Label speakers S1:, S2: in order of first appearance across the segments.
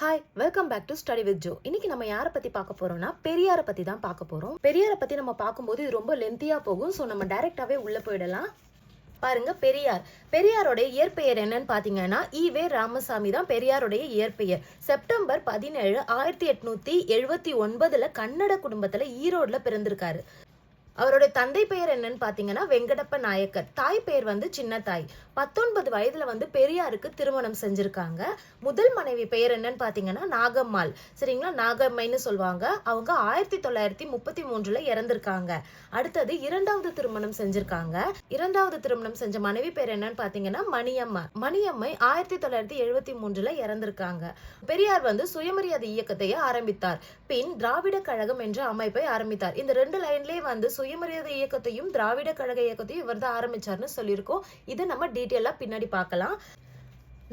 S1: Hi, welcome back to study with Jo. இன்னைக்கு நம்ம யாரை பத்தி பார்க்க போறோம்னா பெரியாரை பத்தி தான் பார்க்க போறோம். பெரியாரை பத்தி நம்ம பார்க்கும்போது இது ரொம்ப லென்த்தியா போகும். ஸோ நம்ம டைரக்டாவே உள்ள போயிடலாம். பாருங்க, பெரியாரோட இயற்பெயர் என்னன்னு பாத்தீங்கன்னா ஈவே ராமசாமி தான் பெரியாருடைய இயற்பெயர். செப்டம்பர் 17, 1879 கன்னட குடும்பத்துல ஈரோடுல பிறந்திருக்காரு. அவருடைய தந்தை பெயர் என்னன்னு பாத்தீங்கன்னா வெங்கடப்ப நாயக்கர். தாய் பெயர் சின்ன தாய். 19 வயதுல பெரியாருக்கு திருமணம் செஞ்சிருக்காங்க. முதல் மனைவி பெயர் என்னன்னு பாத்தீங்கன்னா நாகம்மாள். சரிங்களா, நாகம்மைன்னு சொல்லுவாங்க. அவங்க 1933 இறந்திருக்காங்க. அடுத்தது இரண்டாவது திருமணம் செஞ்சிருக்காங்க. இரண்டாவது திருமணம் செஞ்ச மனைவி பேர் என்னன்னு பாத்தீங்கன்னா மணியம்மை 1973 இறந்திருக்காங்க. பெரியார் சுயமரியாதை இயக்கத்தை ஆரம்பித்தார். பின் திராவிட கழகம் என்ற அமைப்பை ஆரம்பித்தார். இந்த ரெண்டு லைன்லயே சுயமரியாதை இயக்கத்தையும் திராவிட கழக இயக்கத்தையும் இவர் தான் ஆரம்பிச்சார்னு சொல்லியிருக்கோம். இதை நம்ம டீட்டெயிலா பின்னாடி பார்க்கலாம்.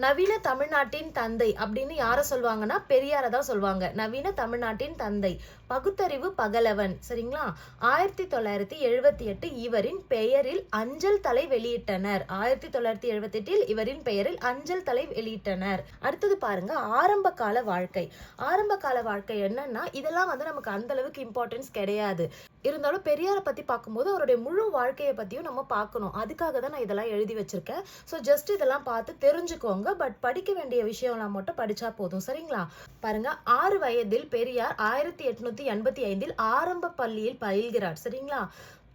S1: நவீன தமிழ்நாட்டின் தந்தை அப்படின்னு யார சொல்லுவாங்கன்னா பெரியார தான் சொல்லுவாங்க. நவீன தமிழ்நாட்டின் தந்தை, பகுத்தறிவு பகலவன். சரிங்களா, 1978 இவரின் பெயரில் அஞ்சல் தலை வெளியிட்டனர். 1978 இவரின் பெயரில் அஞ்சல் தலை வெளியிட்டனர். அடுத்தது பாருங்க, ஆரம்ப கால வாழ்க்கை. ஆரம்ப கால வாழ்க்கை என்னன்னா இதெல்லாம் நமக்கு அந்த அளவுக்கு இம்பார்ட்டன்ஸ் கிடையாது. இருந்தாலும் பெரியாரை பத்தி பார்க்கும்போது அவருடைய முழு வாழ்க்கையை பத்தியும் நம்ம பார்க்கணும். அதுக்காக தான் நான் இதெல்லாம் எழுதி வச்சிருக்கேன். ஸோ ஜஸ்ட் இதெல்லாம் பார்த்து தெரிஞ்சுக்கோங்க. பட் படிக்க வேண்டிய விஷயம்லாம் மட்டும் படிச்சா போதும். சரிங்களா, பாருங்க, 6 வயதில் பெரியார் 1885 ஆரம்ப பள்ளியில் பயில்கிறார். சரிங்களா,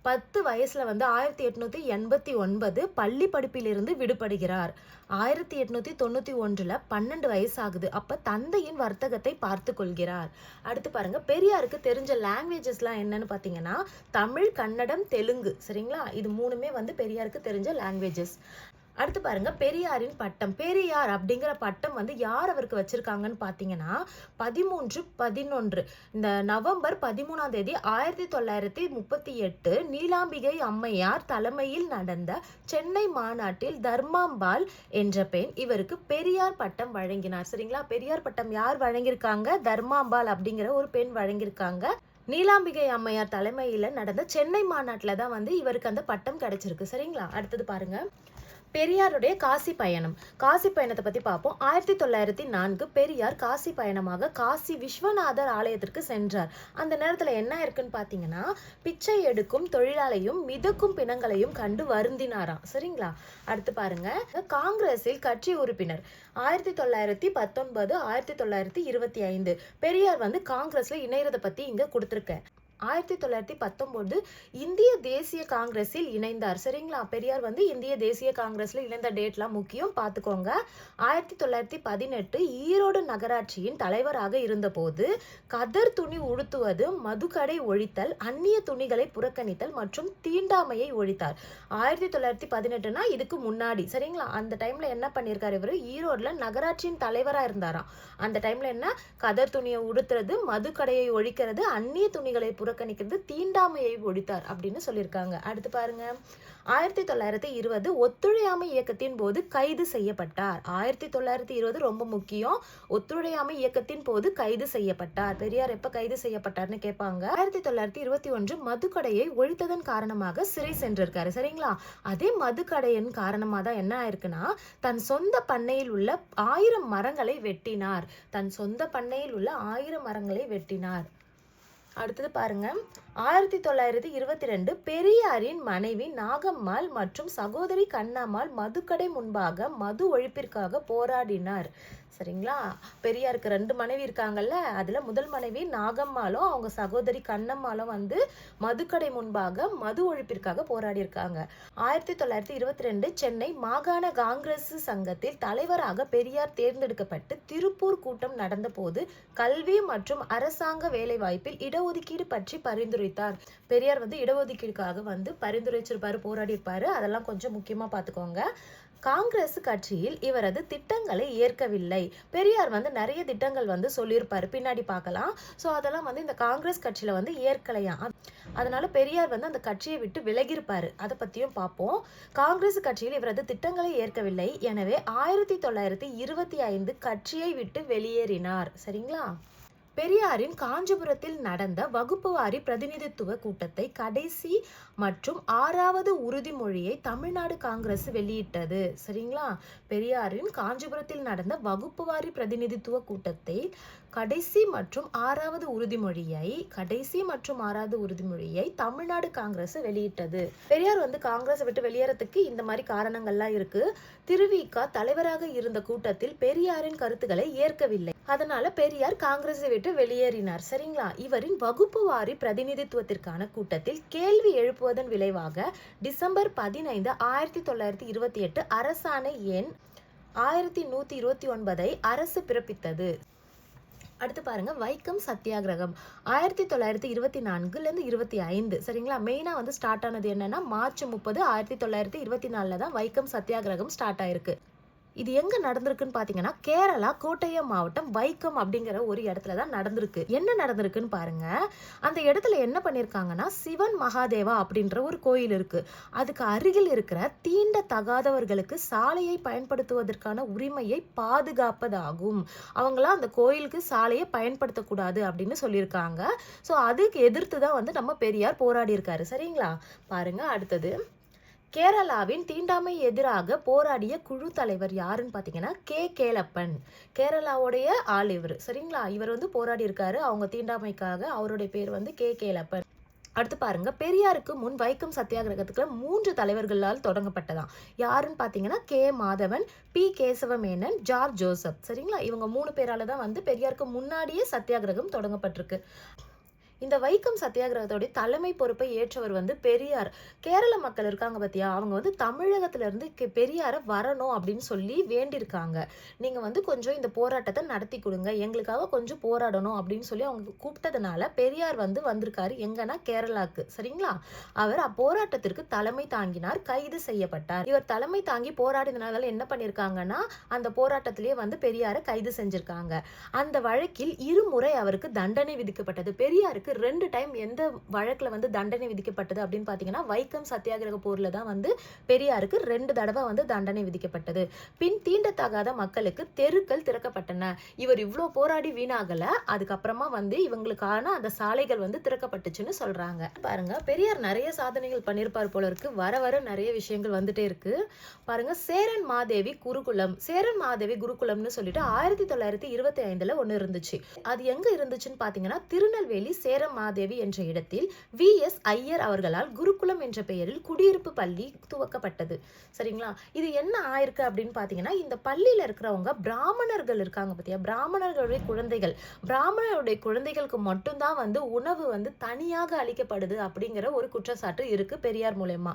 S1: 10 வயசுல 1889 பள்ளி படிப்பிலிருந்து விடுபடுகிறார். 1891 12 வயசு ஆகுது. அப்ப தந்தையின் வர்த்தகத்தை பார்த்து கொள்கிறார். அடுத்து பாருங்க, பெரியாருக்கு தெரிஞ்ச லாங்குவேஜஸ்லாம் என்னன்னு பாத்தீங்கன்னா தமிழ், கன்னடம், தெலுங்கு. சரிங்களா, இது மூணுமே பெரியாருக்கு தெரிஞ்ச லாங்குவேஜஸ். அடுத்து பாருங்க, பெரியாரின் பட்டம். பெரியார் அப்படிங்கிற பட்டம் யார் அவருக்கு வச்சிருக்காங்கன்னு பாத்தீங்கன்னா 13/11 இந்த நவம்பர் 13 1938 நீலாம்பிகை அம்மையார் தலைமையில் நடந்த சென்னை மாநாட்டில் தர்மாம்பாள் என்ற பெண் இவருக்கு பெரியார் பட்டம் வழங்கினார். சரிங்களா, பெரியார் பட்டம் யார் வழங்கியிருக்காங்க? தர்மாம்பாள் அப்படிங்கிற ஒரு பெண் வழங்கியிருக்காங்க. நீலாம்பிகை அம்மையார் தலைமையில நடந்த சென்னை மாநாட்டுல தான் இவருக்கு அந்த பட்டம் கிடைச்சிருக்கு. சரிங்களா, அடுத்தது பாருங்க, பெரியாருடைய காசி பயணம். காசி பயணத்தை பத்தி பார்ப்போம். 1904 பெரியார் காசி பயணமாக காசி விஸ்வநாதர் ஆலயத்திற்கு சென்றார். அந்த நேரத்துல என்ன இருக்குன்னு பாத்தீங்கன்னா பிச்சை எடுக்கும் தொழிலாளையும் மிதக்கும் பிணங்களையும் கண்டு வருந்தினாராம். சரிங்களா, அடுத்து பாருங்க, காங்கிரஸில் கட்சி உறுப்பினர். 1919 1925 பெரியார் காங்கிரஸ்ல இணையறத பத்தி இங்க கொடுத்திருக்கேன். 1919 இந்திய தேசிய காங்கிரஸில் இணைந்தார். சரிங்களா, பெரியார் இந்திய தேசிய காங்கிரஸ்ல இணைந்த டேட்லாம் முக்கியம், பார்த்துக்கோங்க. 1918 ஈரோடு நகராட்சியின் தலைவராக இருந்தபோது கதர் துணி உடுத்துவது, மதுக்கடை ஒழித்தல், அந்நிய துணிகளை புறக்கணித்தல் மற்றும் தீண்டாமையை ஒழித்தார். 1918னா இதுக்கு முன்னாடி. சரிங்களா, அந்த டைம்ல என்ன பண்ணியிருக்காரு இவரு? ஈரோடுல நகராட்சியின் தலைவரா இருந்தாராம். அந்த டைம்ல என்ன? கதர் துணியை உடுத்துறது, மதுக்கடையை ஒழிக்கிறது, அந்நிய துணிகளை புறக்கணிக்கிறது, தீண்டாமையை ஒழித்தார் அப்படின்னு சொல்லியிருக்காங்க. அடுத்து பாருங்க, 1920 ஒத்துழையாமை இயக்கத்தின் போது கைது செய்யப்பட்டார். 1920 ரொம்ப முக்கியம். ஒத்துழையாமை இயக்கத்தின் போது கைது செய்யப்பட்டார். பெரியார் எப்ப கைது செய்யப்பட்டார்னு கேட்பாங்க. 1921 மதுக்கடையை ஒழித்ததன் காரணமாக சிறை சென்றிருக்காரு. சரிங்களா, அதே மதுக்கடையின் காரணமா தான் என்ன ஆயிருக்குன்னா தன் சொந்த பண்ணையில் உள்ள 1000 மரங்களை வெட்டினார். தன் சொந்த பண்ணையில் உள்ள 1000 மரங்களை வெட்டினார். அடுத்தது பாருங்க, 1922 பெரியாரின் மனைவி நாகம்மாள் மற்றும் சகோதரி கண்ணம்மாள் மதுக்கடை முன்பாக மது ஒழிப்பிற்காக போராடினார். சரிங்களா, பெரியாருக்கு 2 மனைவி இருக்காங்கல்ல, அதுல முதல் மனைவி நாகம்மாளும் அவங்க சகோதரி கண்ணம்மாளும் மதுக்கடை முன்பாக மது ஒழிப்பிற்காக போராடி இருக்காங்க. 1922 சென்னை மாகாண காங்கிரஸ் சங்கத்தில் தலைவராக பெரியார் தேர்ந்தெடுக்கப்பட்டு திருப்பூர் கூட்டம் நடந்த போது கல்வி மற்றும் அரசாங்க வேலை வாய்ப்பில் இடஒதுக்கீடு பற்றி பரிந்துரைத்தார். பெரியார் இடஒதுக்கீடுக்காக பரிந்துரைச்சிருப்பாரு, போராடி இருப்பாரு. அதெல்லாம் கொஞ்சம் முக்கியமா பாத்துக்கோங்க. காங்கிரஸ் கட்சியில் இவரது திட்டங்களை ஏற்கவில்லை. பெரியார் நிறைய திட்டங்கள் சொல்லியிருப்பாரு, பின்னாடி பார்க்கலாம். ஸோ அதெல்லாம் இந்த காங்கிரஸ் கட்சியில ஏற்கலையா. அதனால பெரியார் அந்த கட்சியை விட்டு விலகியிருப்பாரு. அதை பத்தியும் பார்ப்போம். காங்கிரஸ் கட்சியில் இவரது திட்டங்களை ஏற்கவில்லை. எனவே 1925 கட்சியை விட்டு வெளியேறினார். சரிங்களா, பெரியாரின் காஞ்சிபுரத்தில் நடந்த வகுப்பு வாரி பிரதிநிதித்துவ கூட்டத்தை கடைசி மற்றும் 6வது உறுதிமொழியை தமிழ்நாடு காங்கிரஸ் வெளியிட்டது. சரிங்களா? பெரியாரின் காஞ்சிபுரத்தில் நடந்த வகுப்பு வாரி பிரதிநிதித்துவ கூட்டத்தை கடைசி மற்றும் 6வது உறுதிமொழியை தமிழ்நாடு காங்கிரஸ் வெளியிட்டது. பெரியார் வந்து காங்கிரஸ் விட்டு வெளியேறதுக்கு இந்த மாதிரி காரணங்கள்லாம் இருக்கு. திருவிக தலைவராக இருந்த கூட்டத்தில் பெரியாரின் கருத்துக்களை ஏற்கவில்லை. அதனால பெரியார் காங்கிரஸை விட்டு வெளியேறினார். சரிங்களா? இவரின் வகுப்பு வாரி பிரதிநிதித்துவத்திற்கான கூட்டத்தில் கேள்வி எழுப்புவதன் விளைவாக டிசம்பர் 15, 1928 அரசாணை எண் 1129 அரசு பிறப்பித்தது. அடுத்து பாருங்க, வைக்கம் சத்தியாகிரகம் 1924 25. சரிங்களா? மெயினா வந்து ஸ்டார்ட் ஆனது என்னன்னா மார்ச் 30, 1924 தான் வைக்கம் சத்தியாகிரகம் ஸ்டார்ட் ஆயிருக்கு. இது எங்க நடந்திருக்குன்னு பாத்தீங்கன்னா கேரளா கோட்டயம் மாவட்டம் வைக்கம் அப்படிங்கிற ஒரு இடத்துல தான் நடந்திருக்கு. என்ன நடந்திருக்குன்னு பாருங்க. அந்த இடத்துல என்ன பண்ணிருக்காங்கன்னா சிவன் மகாதேவா அப்படின்ற ஒரு கோயில் இருக்கு. அதுக்கு அருகில் இருக்கிற தீண்ட தகாதவர்களுக்கு சாலையை பயன்படுத்துவதற்கான உரிமையை பாதுகாப்பதாகும். அவங்களாம் அந்த கோயிலுக்கு சாலையை பயன்படுத்தக்கூடாது அப்படின்னு சொல்லியிருக்காங்க. ஸோ அதுக்கு எதிர்த்து தான் வந்து நம்ம பெரியார் போராடி இருக்காரு. சரிங்களா? பாருங்க அடுத்தது, கேரளாவின் தீண்டாமை எதிராக போராடிய குழு தலைவர் யாருன்னு பாத்தீங்கன்னா கேலப்பன். கேரளாவுடைய ஆள் இவர். சரிங்களா? இவர் வந்து போராடி இருக்காரு அவங்க தீண்டாமைக்காக. அவருடைய பேர் வந்து கேலப்பன். அடுத்து பாருங்க, பெரியாருக்கு முன் வைக்கம் சத்தியாகிரகத்துக்கு 3 தலைவர்களால் தொடங்கப்பட்டதாம். யாருன்னு பாத்தீங்கன்னா மாதவன், கேசவமேனன், ஜார்ஜ் ஜோசப். சரிங்களா? இவங்க 3 பேரால தான் வந்து பெரியாருக்கு முன்னாடியே சத்தியாகிரகம் தொடங்கப்பட்டிருக்கு. இந்த வைக்கம் சத்தியாகிரகத்தோட தலைமை பொறுப்பை ஏற்றவர் வந்து பெரியார். கேரள மக்கள் இருக்காங்க பத்தியா, அவங்க வந்து தமிழகத்துல இருந்து பெரியார வரணும் அப்படின்னு சொல்லி வேண்டியிருக்காங்க. நீங்க வந்து கொஞ்சம் இந்த போராட்டத்தை நடத்தி கொடுங்க, எங்களுக்காக கொஞ்சம் போராடணும் அப்படின்னு சொல்லி அவங்க கூப்பிட்டதுனால பெரியார் வந்து வந்திருக்காரு. எங்கன்னா கேரளாக்கு. சரிங்களா? அவர் அப்போராட்டத்திற்கு தலைமை தாங்கினார், கைது செய்யப்பட்டார். இவர் தலைமை தாங்கி போராடினால என்ன பண்ணிருக்காங்கன்னா அந்த போராட்டத்திலேயே வந்து பெரியாரை கைது செஞ்சிருக்காங்க. அந்த வழக்கில் 2 முறை அவருக்கு தண்டனை விதிக்கப்பட்டது. பெரியாருக்கு 2 டைம் எந்த வழக்குல வந்து தண்டனை விதிக்கப்பட்டது அப்படின்னு பாத்தீங்கன்னா வைக்கம் சத்தியாகிரக போர்ல தான் வந்து பெரியாருக்கு 2 தடவை வந்து தண்டனை விதிக்கப்பட்டது. பின் தீண்டத்தகாத மக்களுக்கு தெருக்கள் திறக்கப்பட்டன. இவர் இவ்வளவு போராடி வீணாகல. அதுக்கப்புறமா வந்து இவங்களுக்கான அந்த சாலைகள் வந்து திறக்கப்பட்டுச்சுன்னு சொல்றாங்க. பாருங்க, பெரியார் நிறைய சாதனைகள் பண்ணிருப்பார் போல இருக்கு. வர வர நிறைய விஷயங்கள் வந்துட்டே இருக்கு. பாருங்க, சேரன் மாதேவி குருகுலம்னு சொல்லிட்டு 1925 ஒண்ணு இருந்துச்சு. அது எங்க இருந்துச்சுன்னு பாத்தீங்கன்னா திருநெல்வேலி சேரன் மாதேவி என்ற இடத்தில் VS ஐயர் அவர்களால் குருகுலம் என்ற பெயரில் குடியிருப்பு பள்ளி துவக்கப்பட்டது. சரிங்களா? இது என்ன ஆயிருக்கு அப்படின்னு பாத்தீங்கன்னா இந்த பள்ளியில இருக்கிறவங்க பிராமணர்கள் இருக்காங்க பத்தியா, பிராமணருடைய குழந்தைகளுக்கு மட்டும்தான் வந்து உணவு வந்து தனியாக அளிக்கப்படுது அப்படிங்கிற ஒரு குற்றச்சாட்டு இருக்கு பெரியார் மூலமா.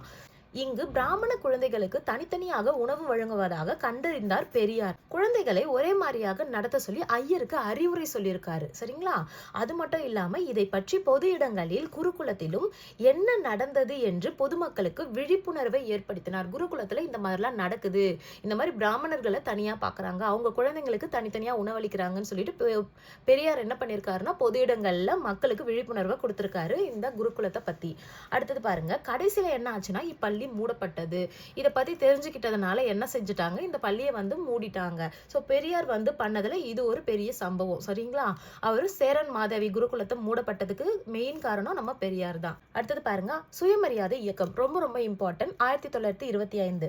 S1: இங்கு பிராமண குழந்தைகளுக்கு தனித்தனியாக உணவு வழங்குவதாக கண்டறிந்தார் பெரியார். குழந்தைகளை ஒரே மாதிரியாக நடத்த சொல்லி ஐயருக்கு அறிவுரை சொல்லியிருக்காரு. சரிங்களா? அது மட்டும் இல்லாம இதை பற்றி பொது இடங்களில் குருகுலத்திலும் என்ன நடந்தது என்று பொதுமக்களுக்கு விழிப்புணர்வை ஏற்படுத்தினார். குருகுலத்துல இந்த மாதிரிலாம் நடக்குது, இந்த மாதிரி பிராமணர்களை தனியா பாக்குறாங்க, அவங்க குழந்தைங்களுக்கு தனித்தனியா உணவளிக்கிறாங்கன்னு சொல்லிட்டு பெரியார் என்ன பண்ணிருக்காருன்னா பொது இடங்கள்ல மக்களுக்கு விழிப்புணர்வை கொடுத்திருக்காரு இந்த குருகுலத்தை பத்தி. அடுத்தது பாருங்க, கடைசியில என்ன ஆச்சுன்னா இப்பள்ளி மூடப்பட்டது. இத பத்தி தெரிஞ்சுக்கிட்டதுனால என்ன செஞ்சுட்டாங்க, இந்த பள்ளியை வந்து மூடிட்டாங்க. சோ பெரியார் வந்து பண்ணதுல இது ஒரு பெரிய சம்பவம். சரிங்களா? அவரு சேரன் மாதேவி குருகுலத்தை மூடப்பட்டதுக்கு மெயின் காரணம் நம்ம பெரியார் தான். அடுத்தது பாருங்க, சுயமரியாதை இயக்கம் ரொம்ப ரொம்ப இம்பார்ட்டன்ட். 1925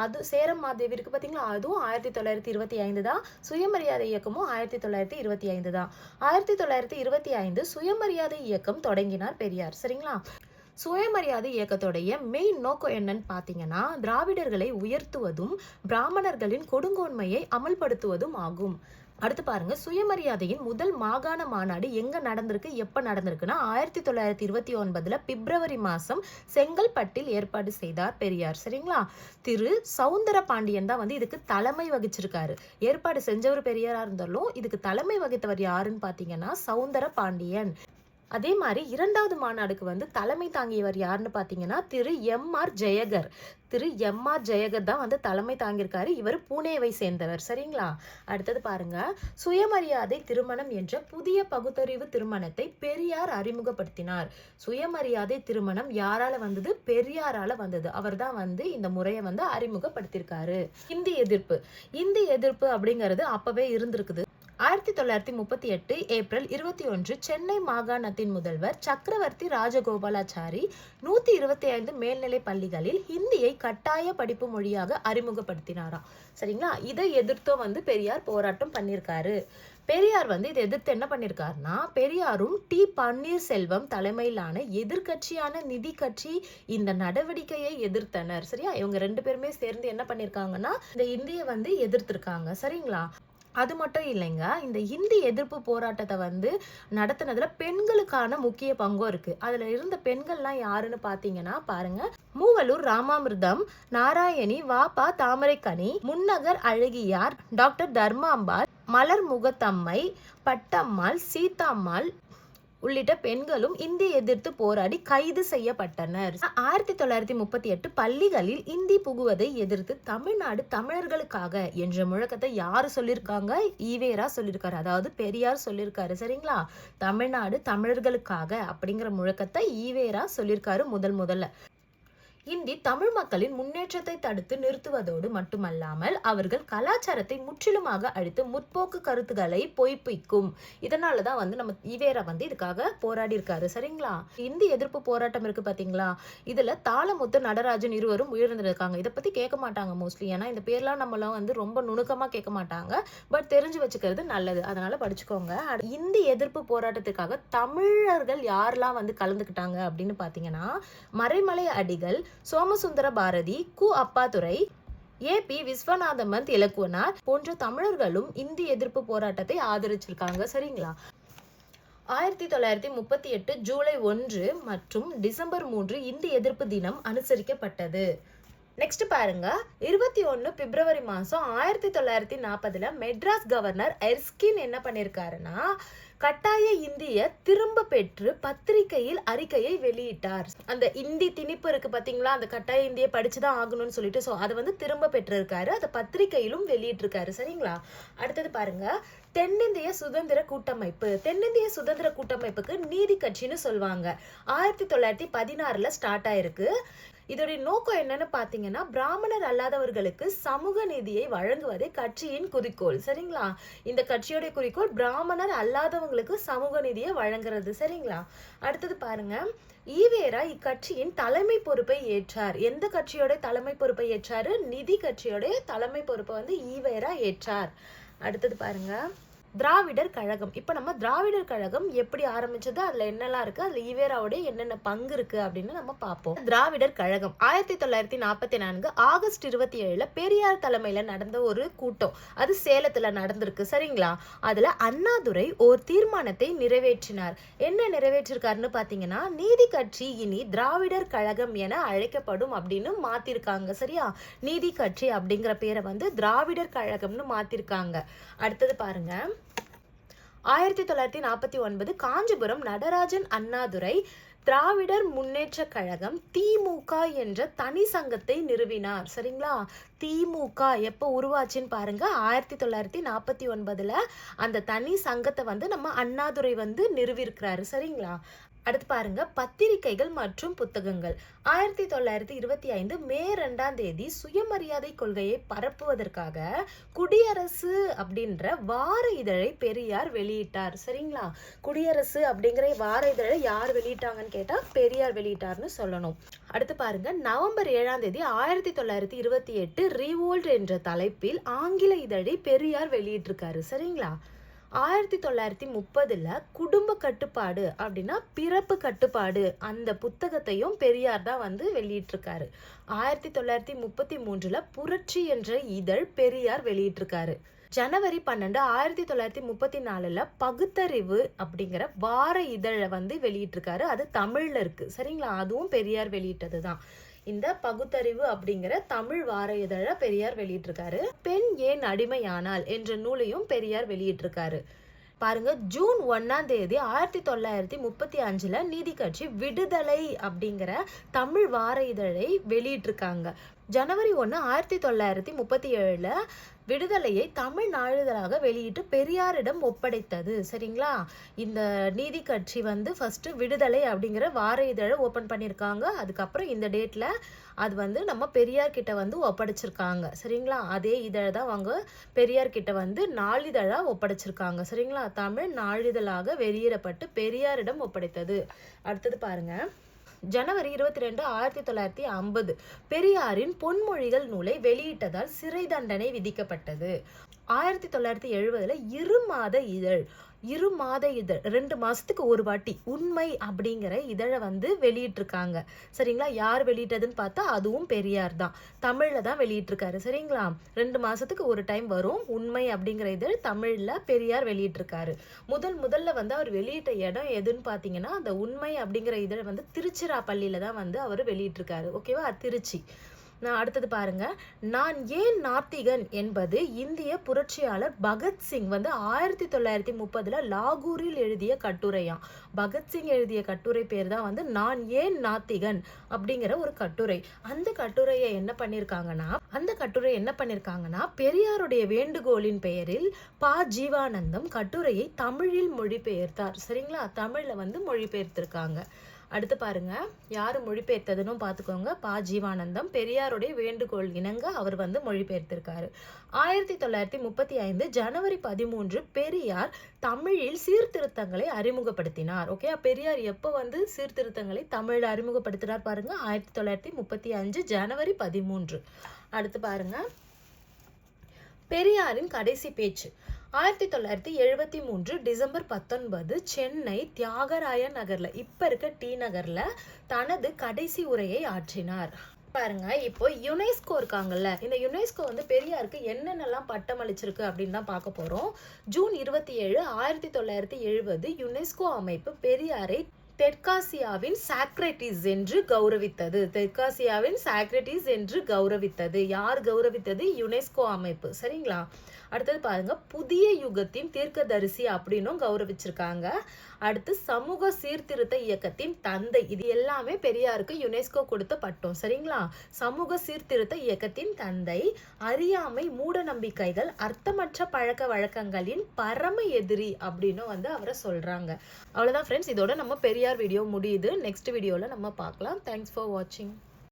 S1: அது சேரன் மாதேவி இருக்கு பாத்தீங்களா, அதுவும் 1925 தான். சுயமரியாதை இயக்கமும் 1925 தான். 1925 சுயமரியாதை இயக்கம் தொடங்கினார் பெரியார். சரிங்களா? சுயமரியாதை இயக்கத்துடைய மெயின் நோக்கம் என்னன்னு பாத்தீங்கன்னா திராவிடர்களை உயர்த்துவதும் பிராமணர்களின் கொடுங்கோன்மையை அமல்படுத்துவதும் ஆகும். அடுத்து பாருங்க, சுயமரியாதையின் முதல் மாகாண மாநாடு எங்க நடந்திருக்கு, எப்ப நடந்திருக்குன்னா 1929 பிப்ரவரி மாசம் செங்கல்பட்டில் ஏற்பாடு செய்தார் பெரியார். சரிங்களா? திரு சவுந்தர பாண்டியன் தான் வந்து இதுக்கு தலைமை வகிச்சிருக்காரு. ஏற்பாடு செஞ்சவர் பெரியாரா இருந்தாலும் இதுக்கு தலைமை வகித்தவர் யாருன்னு பாத்தீங்கன்னா சவுந்தர பாண்டியன். அதே மாதிரி 2வது மாநாடுக்கு வந்து தலைமை தாங்கியவர் யாருன்னு பாத்தீங்கன்னா திரு எம்.ஆர். ஜெயகர் தான் வந்து தலைமை தாங்கியிருக்காரு. இவர் புனேவை சேர்ந்தவர். சரிங்களா? அடுத்தது பாருங்க, சுயமரியாதை திருமணம் என்ற புதிய பகுத்தறிவு திருமணத்தை பெரியார் அறிமுகப்படுத்தினார். சுயமரியாதை திருமணம் யாரால வந்தது? பெரியாரால வந்தது. அவர் தான் வந்து இந்த முறையை வந்து அறிமுகப்படுத்தியிருக்காரு. இந்தி எதிர்ப்பு அப்படிங்கிறது அப்பவே இருந்திருக்குது. 1938 ஏப்ரல் 21 சென்னை மாகாணத்தின் முதல்வர் சக்கரவர்த்தி ராஜகோபாலாச்சாரி 125 மேல்நிலை பள்ளிகளில் ஹிந்தியை கட்டாய படிப்பு மொழியாக அறிமுகப்படுத்தினாராம். சரிங்களா? இதை எதிர்த்தோ பெரியார் போராட்டம் பண்ணியிருக்காரு. பெரியார் இதை எதிர்த்து என்ன பண்ணியிருக்காருன்னா, பெரியாரும் டி பன்னீர்செல்வம் தலைமையிலான எதிர்கட்சியான நிதி கட்சி இந்த நடவடிக்கையை எதிர்த்தனர். சரியா? இவங்க 2 பேருமே சேர்ந்து என்ன பண்ணிருக்காங்கன்னா, இந்த இந்தியை எதிர்த்திருக்காங்க. சரிங்களா? அது மட்டும் இல்லைங்க, இந்த இந்தி எதிர்ப்பு போராட்டத்தை நடத்தினதுல பெண்களுக்கான முக்கிய பங்கும் இருக்கு. அதுல இருந்த பெண்கள்லாம் யாருன்னு பாத்தீங்கன்னா பாருங்க, மூவலூர் ராமாமிர்தம், நாராயணி, வாபா தாமரைக்கனி, முன்னகர் அழகியார், டாக்டர் தர்மாம்பாள், மலர் முகத்தம்மை, பட்டம்மாள், சீதாம்மாள் உள்ளிட்ட பெண்களும் இந்தியை எதிர்த்து போராடி கைது செய்யப்பட்டனர். 1938 பள்ளிகளில் இந்தி புகுவதை எதிர்த்து தமிழ்நாடு தமிழர்களுக்காக என்ற முழக்கத்தை யாரு சொல்லியிருக்காங்க? ஈவேரா சொல்லியிருக்காரு. அதாவது பெரியார் சொல்லியிருக்காரு. சரிங்களா? தமிழ்நாடு தமிழர்களுக்காக அப்படிங்கிற முழக்கத்தை ஈவேரா சொல்லியிருக்காரு முதல்ல. இந்தி தமிழ் மக்களின் முன்னேற்றத்தை தடுத்து நிறுத்துவதோடு மட்டுமல்லாமல் அவர்கள் கலாச்சாரத்தை முற்றிலுமாக அழித்து முற்போக்கு கருத்துக்களை பொய்ப்பிக்கும். இதனாலதான் நம்ம ஈவேரா இதுக்காக போராடி இருக்காரு. சரிங்களா? இந்தி எதிர்ப்பு போராட்டம் இருக்கு பாத்தீங்களா? இதுல தாளமுத்து, நடராஜன் இருவரும் உயிரிழந்திருக்காங்க. இதை பத்தி கேட்க மாட்டாங்க மோஸ்ட்லி. ஏன்னா இந்த பேர்லாம் நம்மளாம் ரொம்ப நுணுக்கமா கேட்க மாட்டாங்க. பட் தெரிஞ்சு வச்சுக்கிறது நல்லது. அதனால படிச்சுக்கோங்க. இந்தி எதிர்ப்பு போராட்டத்துக்காக தமிழர்கள் யாரெல்லாம் கலந்துக்கிட்டாங்க அப்படின்னு பாத்தீங்கன்னா, மறைமலை அடிகள், சோமசுந்தர பாரதி, கு. அப்பாதுரை, ஏ.பி. விஸ்வநாதமந்த் இலக்குவனார் போன்ற தமிழர்களும் இந்தி எதிர்ப்பு போராட்டத்தை ஆதரிச்சிருக்காங்க. சரிங்களா? 1938 ஜூலை 1 மற்றும் டிசம்பர் 3 இந்தி எதிர்ப்பு தினம் அனுசரிக்கப்பட்டது. நெக்ஸ்ட் பாருங்க, 21 பிப்ரவரி மாசம் 1940 மெட்ராஸ் கவர்னர் எர்ஸ்கின் என்ன பண்ணிருக்காருன்னா, கட்டாய இந்திய திரும்ப பெற்று பத்திரிகையில் அறிக்கையை வெளியிட்டார். அந்த இந்தி திணிப்பு இருக்கு பாத்தீங்களா, அந்த கட்டாய இந்தியை படிச்சுதான் ஆகணும்னு சொல்லிட்டு, சோ அதை திரும்ப பெற்றிருக்காரு. அதை பத்திரிகையிலும் வெளியிட்டிருக்காரு. சரிங்களா? அடுத்தது பாருங்க, தென்னிந்திய சுதந்திர கூட்டமைப்பு. தென்னிந்திய சுதந்திர கூட்டமைப்புக்கு நீதி கட்சின்னு சொல்லுவாங்க. 1916 ஸ்டார்ட் ஆயிருக்கு. இதோடைய நோக்கம் என்னன்னு பாத்தீங்கன்னா, பிராமணர் அல்லாதவர்களுக்கு சமூக நீதியை வழங்குவதே கட்சியின் குறிக்கோள். சரிங்களா? இந்த கட்சியோட குறிக்கோள் பிராமணர் அல்லாதவங்களுக்கு சமூக நீதியை வழங்குறது. சரிங்களா? அடுத்தது பாருங்க, ஈவேரா இக்கட்சியின் தலைமை பொறுப்பை ஏற்றார். எந்த கட்சியோட தலைமை பொறுப்பை ஏற்றாரு? நிதி கட்சியோட தலைமை பொறுப்பை ஈவேரா ஏற்றார். அடுத்தது பாருங்க, திராவிடர் கழகம். இப்ப நம்ம திராவிடர் கழகம் எப்படி ஆரம்பிச்சது, அதுல என்னெல்லாம் இருக்கு, அதுல ஈவேராவுடைய என்னென்ன பங்கு இருக்கு அப்படின்னு நம்ம பார்ப்போம். திராவிடர் கழகம் 1944 ஆகஸ்ட் 27 பெரியார் தலைமையில நடந்த ஒரு கூட்டம். அது சேலத்துல நடந்திருக்கு. சரிங்களா? அதுல அண்ணாதுரை ஒரு தீர்மானத்தை நிறைவேற்றினார். என்ன நிறைவேற்றிருக்காருன்னு பாத்தீங்கன்னா, நீதி கட்சி இனி திராவிடர் கழகம் என அழைக்கப்படும் அப்படின்னு மாத்திருக்காங்க. சரியா? நீதி கட்சி அப்படிங்கிற பேரை திராவிடர் கழகம்னு மாத்திருக்காங்க. அடுத்தது பாருங்க, 1949 காஞ்சிபுரம் நடராஜன் அண்ணாதுரை திராவிடர் முன்னேற்ற கழகம் திமுக என்ற தனி சங்கத்தை நிறுவினார். சரிங்களா? திமுக எப்ப உருவாச்சுன்னு பாருங்க, 1949 அந்த தனி சங்கத்தை நம்ம அண்ணாதுரை நிறுவிருக்கிறாரு. சரிங்களா? அடுத்து பாருங்க, பத்திரிகைகள் மற்றும் புத்தகங்கள். 1925 மே 2 சுயமரியாதை கொள்கையை பரப்புவதற்காக குடியரசு அப்படின்ற வார இதழை பெரியார் வெளியிட்டார். சரிங்களா? குடியரசு அப்படிங்கிற வார இதழை யார் வெளியிட்டாங்கன்னு கேட்டா பெரியார் வெளியிட்டார்னு சொல்லணும். அடுத்து பாருங்க, நவம்பர் 7 1928 ரீவோல்ட் என்ற தலைப்பில் ஆங்கில இதழை பெரியார் வெளியிட்டிருக்காரு. சரிங்களா? 1930 குடும்ப கட்டுப்பாடு அப்படின்னா பிறப்பு கட்டுப்பாடு அந்த புத்தகத்தையும் பெரியார் தான் வெளியிட்டிருக்காரு. 1933 புரட்சி என்ற இதழ் பெரியார் வெளியிட்டிருக்காரு. ஜனவரி 12 1934 பகுத்தறிவு அப்படிங்கிற வார இதழை வெளியிட்டிருக்காரு. அது தமிழ்ல இருக்கு. சரிங்களா? அதுவும் பெரியார் வெளியிட்டதுதான். இந்த பகுத்தறிவு அப்படிங்கிற தமிழ் வார இதழ பெரியார் வெளியிட்டிருக்காரு. பெண் ஏன் அடிமையானால் என்ற நூலையும் பெரியார் வெளியிட்டிருக்காரு. பாருங்க, ஜூன் 1 1935 நீதி கட்சி விடுதலை அப்படிங்கிற தமிழ் வார இதழை வெளியிட்டிருக்காங்க. ஜனவரி 1 1937 விடுதலையை தமிழ் நாளிதழாக வெளியிட்டு பெரியாரிடம் ஒப்படைத்தது. சரிங்களா? இந்த நீதி கட்சி வந்து ஃபர்ஸ்ட் விடுதலை அப்படிங்கிற வார இதழை ஓபன் பண்ணியிருக்காங்க. அதுக்கப்புறம் இந்த டேட்ல அது வந்து நம்ம பெரியார் கிட்ட வந்து ஒப்படைச்சிருக்காங்க. சரிங்களா? அதே இதழை தான் அவங்க பெரியார் கிட்ட வந்து நாளிதழா ஒப்படைச்சிருக்காங்க. சரிங்களா? தமிழ் நாளிதழாக வெளியிடப்பட்டு பெரியாரிடம் ஒப்படைத்தது. அடுத்தது பாருங்க. ஜனவரி 22 1950 பெரியாரின் பொன்மொழிகள் நூலை வெளியிட்டதால் சிறை தண்டனை விதிக்கப்பட்டது. 1970 இரு மாத இதழ் 2 மாசத்துக்கு ஒரு வாட்டி உண்மை அப்படிங்கிற இதழை வந்து வெளியிட்டிருக்காங்க. சரிங்களா? யார் வெளியிட்டதுன்னு பார்த்தா அதுவும் பெரியார் தான். தமிழ்ல தான் வெளியிட்டிருக்காரு. சரிங்களா? 2 மாசத்துக்கு ஒரு டைம் வரும் உண்மை அப்படிங்கிற இதழ் தமிழ்ல பெரியார் வெளியிட்டிருக்காரு. முதல்ல வந்து அவர் வெளியிட்ட இடம் எதுன்னு பார்த்தீங்கன்னா அந்த உண்மை அப்படிங்கிற இதழ் வந்து திருச்சிராப்பள்ளியில தான் வந்து அவர் வெளியிட்டிருக்காரு. ஓகேவா? திருச்சி. அடுத்தது பாருங்க. நான் ஏன் நாத்திகன் என்பது இந்திய புரட்சியாளர் பகத்சிங் வந்து 1930 லாகூரில் எழுதிய கட்டுரையாம். பகத்சிங் எழுதிய கட்டுரை பேர் தான் வந்து நான் ஏன் நாத்திகன் அப்படிங்கிற ஒரு கட்டுரை. அந்த கட்டுரையை என்ன பண்ணிருக்காங்கன்னா பெரியாருடைய வேண்டுகோளின் பெயரில் ஜீவானந்தம் கட்டுரையை தமிழில் மொழிபெயர்த்தார். சரிங்களா? தமிழ்ல வந்து மொழிபெயர்த்திருக்காங்க. அடுத்து பாருங்க. யாரு மொழிபெயர்த்ததுன்னு பார்த்துக்கோங்க. ஜீவானந்தம் பெரியாருடைய வேண்டுகோள் இணங்க அவர் வந்து மொழிபெயர்த்திருக்காரு. 1935 ஜனவரி 13 பெரியார் தமிழில் சீர்திருத்தங்களை அறிமுகப்படுத்தினார். ஓகே, பெரியார் எப்போ வந்து சீர்திருத்தங்களை தமிழ்ல அறிமுகப்படுத்தினார் பாருங்க. 1935 ஜனவரி 13. அடுத்து பாருங்க. பெரியாரின் கடைசி பேச்சு 1973 டிசம்பர் 19 சென்னை தியாகராய நகர்ல, இப்ப இருக்க டி நகர்ல தனது கடைசி உரையை ஆற்றினார். பாருங்க. இப்போ யுனெஸ்கோ இருக்காங்கல்ல, இந்த யுனெஸ்கோ வந்து பெரியாருக்கு என்னென்னலாம் பட்டம் அளிச்சிருக்கு அப்படின்னு தான் பார்க்க போறோம். ஜூன் 27 1970 யுனெஸ்கோ அமைப்பு பெரியாரை தெற்காசியாவின் சாக்ரட்டிஸ் என்று கௌரவித்தது. யார் கௌரவித்தது? யுனெஸ்கோ அமைப்பு. சரிங்களா? அடுத்தது பாருங்க. புதிய யுகத்தின் தீர்க்கதரிசி அப்படின்னும் கௌரவிச்சிருக்காங்க. அடுத்து சமூக சீர்திருத்த இயக்கத்தின் தந்தை. இது எல்லாமே பெரியாருக்கு யுனெஸ்கோ கொடுத்த பட்டம். சரிங்களா? சமூக சீர்திருத்த இயக்கத்தின் தந்தை, அறியாமை, மூட நம்பிக்கைகள், அர்த்தமற்ற பழக்க வழக்கங்களின் பரம எதிரி அப்படின்னு வந்து அவரை சொல்றாங்க. அவ்வளவுதான் ஃப்ரெண்ட்ஸ். இதோட நம்ம பெரியார் வீடியோ முடியுது. நெக்ஸ்ட் வீடியோல நம்ம பார்க்கலாம். தேங்க்ஸ் ஃபார் வாட்சிங்.